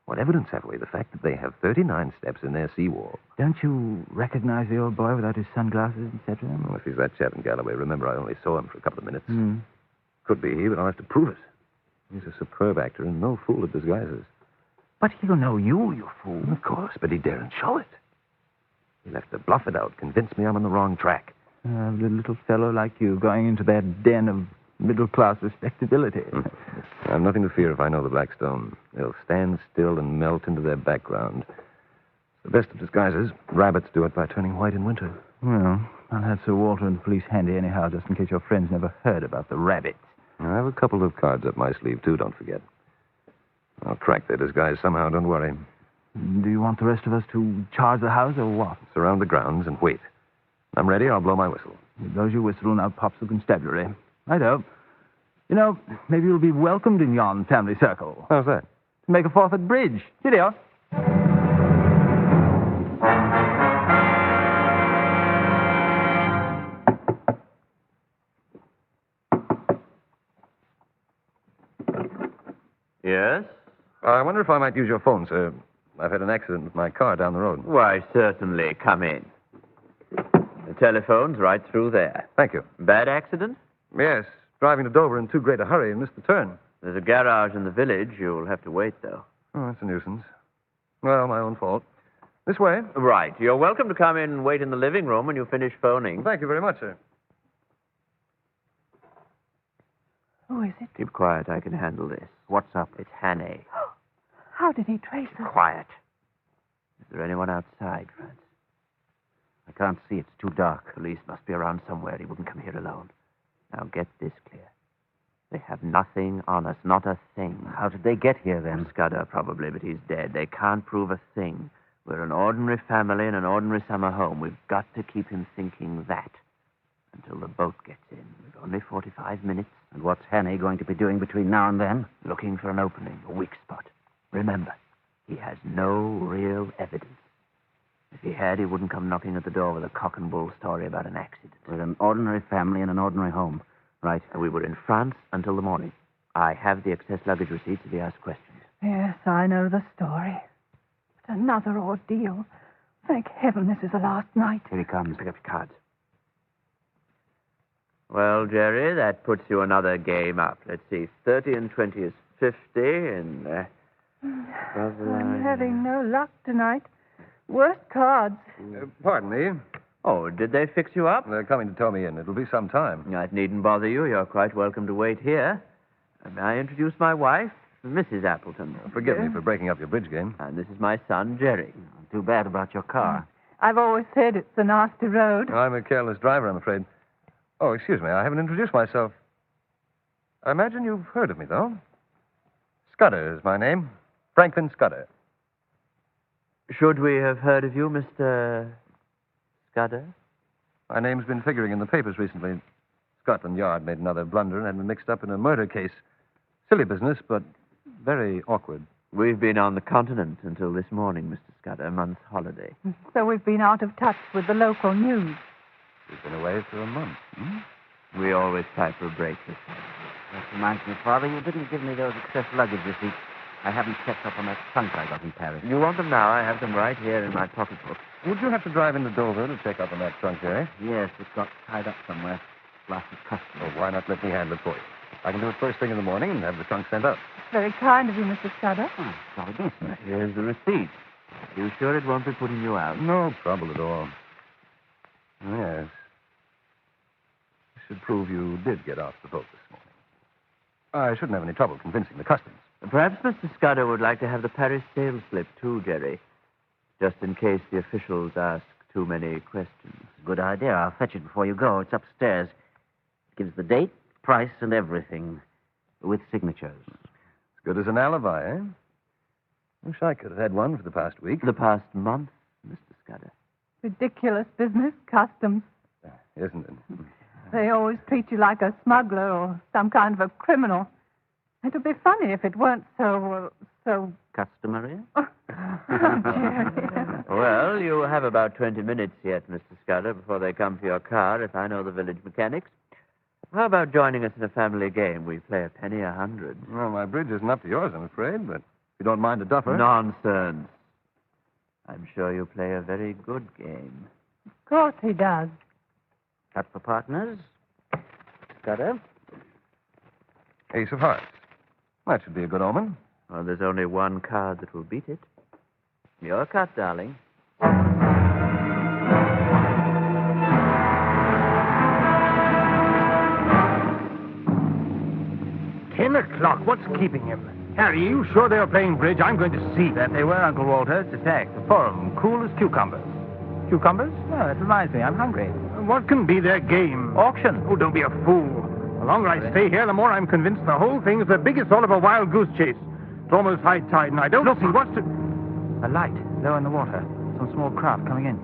What evidence have we? The fact that they have 39 steps in their seawall. Don't you recognize the old boy without his sunglasses, etc.? Well, if he's that chap in Galloway, remember I only saw him for a couple of minutes. Could be he, but I'll have to prove it. He's a superb actor and no fool at disguises. But he'll know you fool. Of course, but he daren't show it. He'll have to bluff it out, convince me I'm on the wrong track. A little fellow like you going into that den of middle-class respectability. I've nothing to fear if I know the Blackstone. They'll stand still and melt into their background. It's the best of disguises. Rabbits do it by turning white in winter. Well, I'll have Sir Walter and the police handy anyhow, just in case your friends never heard about the rabbits. I have a couple of cards up my sleeve, too, don't forget. I'll crack their disguise somehow, don't worry. Do you want the rest of us to charge the house, or what? Surround the grounds and wait. When I'm ready, I'll blow my whistle. Here goes your whistle, now pops the constabulary. Righto. You know, maybe you'll be welcomed in yon family circle. How's that? To make a Forfeit bridge. Cheerio. Yes? I wonder if I might use your phone, sir. I've had an accident with my car down the road. Why, certainly. Come in. The telephone's right through there. Thank you. Bad accident? Yes. Driving to Dover in too great a hurry and missed the turn. There's a garage in the village. You'll have to wait, though. Oh, that's a nuisance. Well, my own fault. This way. Right. You're welcome to come in and wait in the living room when you finish phoning. Thank you very much, sir. Who is it? Keep quiet. I can handle this. What's up? It's Hannay. How did he trace us? Quiet. Is there anyone outside, Franz? I can't see. It's too dark. Police must be around somewhere. He wouldn't come here alone. Now get this clear. They have nothing on us, not a thing. How did they get here, then? Scudder, probably, but he's dead. They can't prove a thing. We're an ordinary family in an ordinary summer home. We've got to keep him thinking that until the boat gets in. We've only 45 minutes. And what's Hannay going to be doing between now and then? Looking for an opening, a weak spot. Remember, he has no real evidence. If he had, he wouldn't come knocking at the door with a cock and bull story about an accident. We're an ordinary family in an ordinary home. Right. And we were in France until the morning. I have the excess luggage receipts if he asks questions. Yes, I know the story. But another ordeal. Thank heaven this is the last night. Here he comes. Pick up your cards. Well, Jerry, that puts you another game up. Let's see. 30 and 20 is 50, and... I'm having no luck tonight. Worst cards. Pardon me. Oh, did they fix you up? They're coming to tow me in. It'll be some time. That needn't bother you. You're quite welcome to wait here. May I introduce my wife, Mrs. Appleton? Forgive me for breaking up your bridge game. And this is my son, Jerry. Too bad about your car. I've always said it's a nasty road. I'm a careless driver, I'm afraid. Oh, excuse me. I haven't introduced myself. I imagine you've heard of me, though. Scudder is my name. Franklin Scudder. Should we have heard of you, Mr. Scudder? My name's been figuring in the papers recently. Scotland Yard made another blunder and had been mixed up in a murder case. Silly business, but very awkward. We've been on the continent until this morning, Mr. Scudder, a month's holiday. So we've been out of touch with the local news. We've been away for a month. We always try for a break this way. That reminds me, Father, you didn't give me those excess luggage receipt. I haven't checked up on that trunk I got in Paris. You want them now? I have them right here in my pocketbook. Would you have to drive into Dover to check up on that trunk, Jerry? Yes, it got tied up somewhere. Lost its custom. Well, why not let me handle it for you? I can do it first thing in the morning and have the trunk sent up. Very kind of you, Mr. Scudder. Sorry, yes, sir. Here's the receipt. You sure it won't be putting you out? No trouble at all. Yes. This should prove you did get off the boat this morning. I shouldn't have any trouble convincing the customs. Perhaps Mr. Scudder would like to have the Paris sales slip, too, Jerry. Just in case the officials ask too many questions. Good idea. I'll fetch it before you go. It's upstairs. It gives the date, price, and everything. With signatures. As good as an alibi, eh? Wish I could have had one for the past week. The past month, Mr. Scudder. Ridiculous business, customs. Isn't it? They always treat you like a smuggler or some kind of a criminal. It would be funny if it weren't so Customary? Jerry. Well, you have about 20 minutes yet, Mr. Scudder, before they come for your car, if I know the village mechanics. How about joining us in a family game? We play a penny 100. Well, my bridge isn't up to yours, I'm afraid, but if you don't mind a duffer. Nonsense. I'm sure you play a very good game. Of course he does. Cut for partners. Scudder. Ace of hearts. That should be a good omen. Well, there's only one card that will beat it. Your cut, darling. 10 o'clock. What's keeping him? Harry, are you sure they were playing bridge? I'm going to see. That they were, Uncle Walter. It's a fact. The forum, cool as cucumbers. Cucumbers? Oh, it reminds me. I'm hungry. What can be their game? Auction. Oh, don't be a fool. The longer I stay here, the more I'm convinced the whole thing is the biggest sort of a wild goose chase. It's almost high tide, and I don't see what's to... A light, low in the water. Some small craft coming in.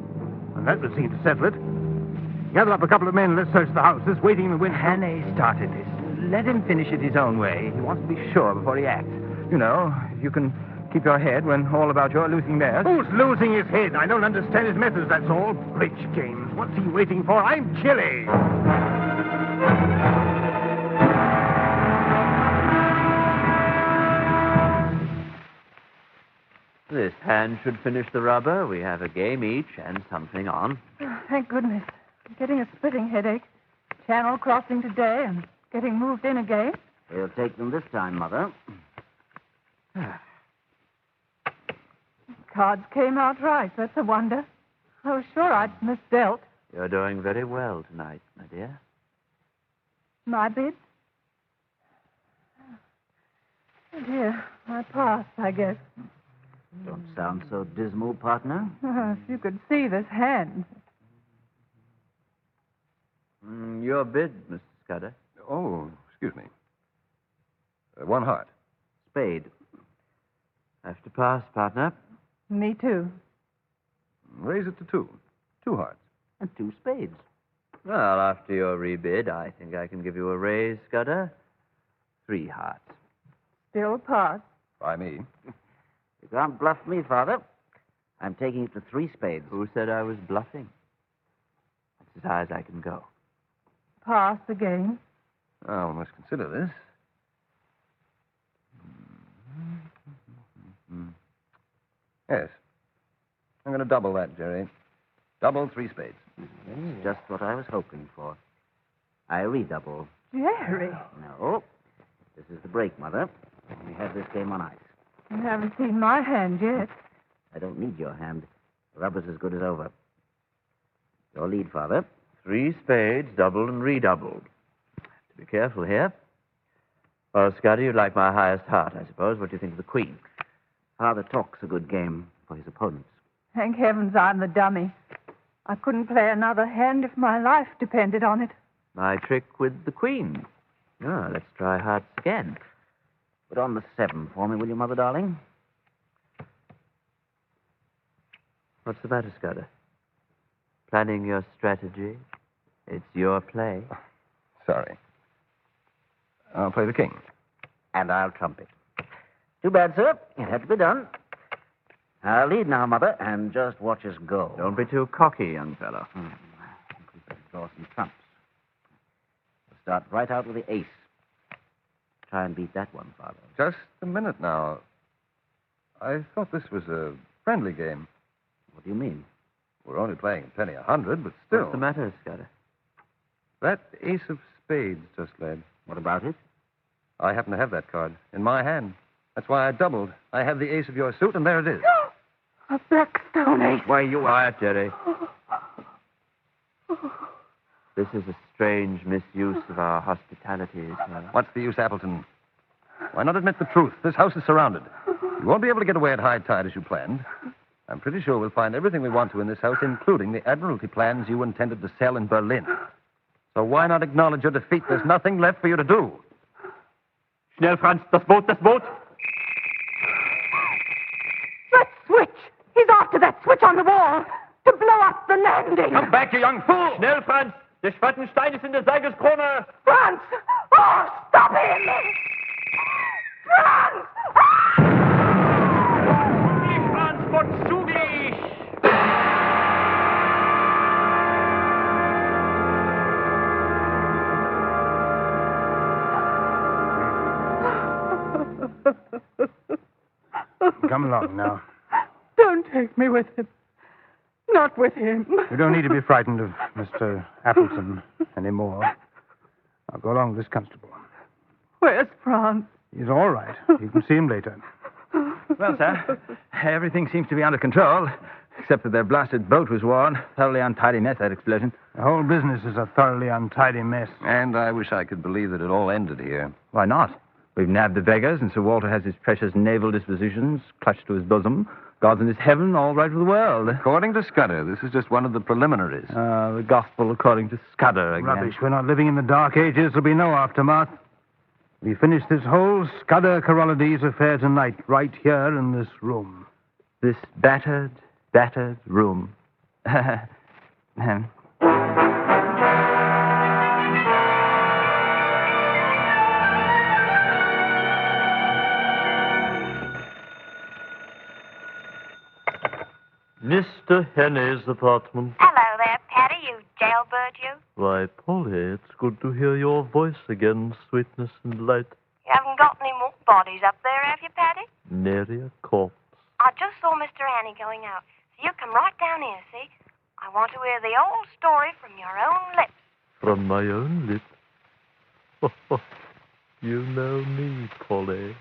Well, that would seem to settle it. Gather up a couple of men and let's search the house. This waiting in the wind... Hannay started this. Let him finish it his own way. He wants to be sure before he acts. You know, you can keep your head when all about you are losing theirs. Who's losing his head? I don't understand his methods, that's all. Bridge games. What's he waiting for? I'm chilly. This hand should finish the rubber. We have a game each and something on. Oh, thank goodness. I'm getting a splitting headache. Channel crossing today and getting moved in again. We'll take them this time, Mother. Cards came out right. That's a wonder. I was sure I'd misdealt. You're doing very well tonight, my dear. My bid? Oh, dear. I passed, I guess. Don't sound so dismal, partner. If you could see this hand. Your bid, Mr. Scudder. Oh, excuse me. One heart. Spade. Have to pass, partner. Me too. Raise it to 2. 2 hearts. And 2 spades. Well, after your rebid, I think I can give you a raise, Scudder. 3 hearts. Still pass. By me. You can't bluff me, Father. I'm taking it to 3 spades. Who said I was bluffing? That's as high as I can go. Pass again. Now, we must consider this. Yes. I'm going to double that, Jerry. Double 3 spades. That's just what I was hoping for. I redouble. Jerry. No. This is the break, Mother. We have this game on ice. You haven't seen my hand yet. I don't need your hand. The rubber's as good as over. Your lead, Father. 3 spades, doubled and redoubled. Have to be careful here. Well, Scudder, you'd like my highest heart, I suppose. What do you think of the queen? Father talks a good game for his opponents. Thank heavens I'm the dummy. I couldn't play another hand if my life depended on it. My trick with the queen. Ah, let's try hearts again. Put on the 7 for me, will you, Mother, darling? What's the matter, Scudder? Planning your strategy? It's your play. Sorry. I'll play the king. And I'll trump it. Too bad, sir. It had to be done. I'll lead now, Mother, and just watch us go. Don't be too cocky, young fellow. We better draw some trumps. We'll start right out with the ace. Try and beat that one, Father. Just a minute now. I thought this was a friendly game. What do you mean? We're only playing a penny a hundred, but still. What's the matter, Scudder? That ace of spades just led. What about it? I happen to have that card in my hand. That's why I doubled. I have the ace of your suit, and there it is. A Blackstone ace. Why, you are... Quiet, Jerry. This is a strange misuse of our hospitality, sir. What's the use, Appleton? Why not admit the truth? This house is surrounded. You won't be able to get away at high tide as you planned. I'm pretty sure we'll find everything we want to in this house, including the Admiralty plans you intended to sell in Berlin. So why not acknowledge your defeat? There's nothing left for you to do. Schnell, Franz, das Boot, das Boot. That switch! He's after that switch on the wall to blow up the landing. Come back, you young fool! Schnell, Franz, der Schwattenstein ist in der Seigeskrone. Franz! Oh, stop him! Franz! Franz, what's zu dich? Come along now. Don't take me with him. Not with him. You don't need to be frightened of Mr. Appleton anymore. I'll go along with this constable. Where's Franz? He's all right. You can see him later. Well, sir, everything seems to be under control, except that their blasted boat was worn. Thoroughly untidy mess, that explosion. The whole business is a thoroughly untidy mess. And I wish I could believe that it all ended here. Why not? We've nabbed the beggars, and Sir Walter has his precious naval dispositions clutched to his bosom. God's in his heaven, all right with the world. According to Scudder, this is just one of the preliminaries. The gospel according to Scudder again. Rubbish. We're not living in the Dark Ages. There'll be no aftermath. We finish this whole Scudder Corolades affair tonight, right here in this room. This battered room. Mr. Henney's apartment. Hello there, Paddy, you jailbird, you. Why, Polly, it's good to hear your voice again, sweetness and light. You haven't got any more bodies up there, have you, Paddy? Nary a corpse. I just saw Mr. Annie going out. So you come right down here, see? I want to hear the whole story from your own lips. From my own lips. You know me, Polly.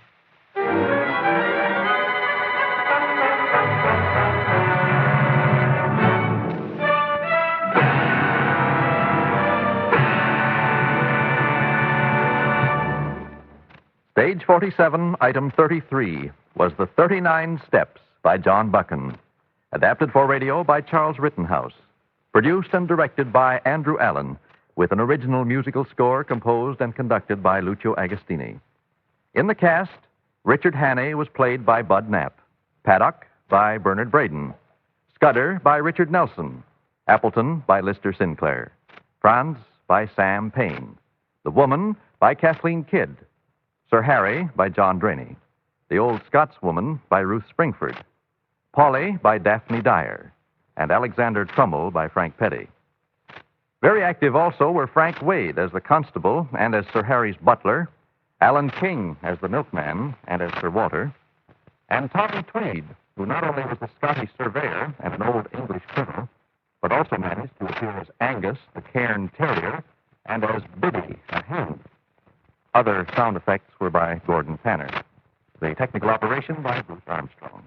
Page 47, item 33, was The 39 Steps by John Buchan. Adapted for radio by Charles Rittenhouse. Produced and directed by Andrew Allen, with an original musical score composed and conducted by Lucio Agostini. In the cast, Richard Hannay was played by Bud Knapp, Paddock by Bernard Braden, Scudder by Richard Nelson, Appleton by Lister Sinclair, Franz by Sam Payne, The Woman by Kathleen Kidd, Sir Harry by John Draney, The Old Scotswoman by Ruth Springford, Polly by Daphne Dyer, and Alexander Trummell by Frank Petty. Very active also were Frank Wade as the constable and as Sir Harry's butler, Alan King as the milkman and as Sir Walter, and Tommy Tweed, who not only was a Scottish surveyor and an old English criminal, but also managed to appear as Angus, the cairn terrier, and as Biddy, a hen. Other sound effects were by Gordon Tanner. The technical operation by Bruce Armstrong.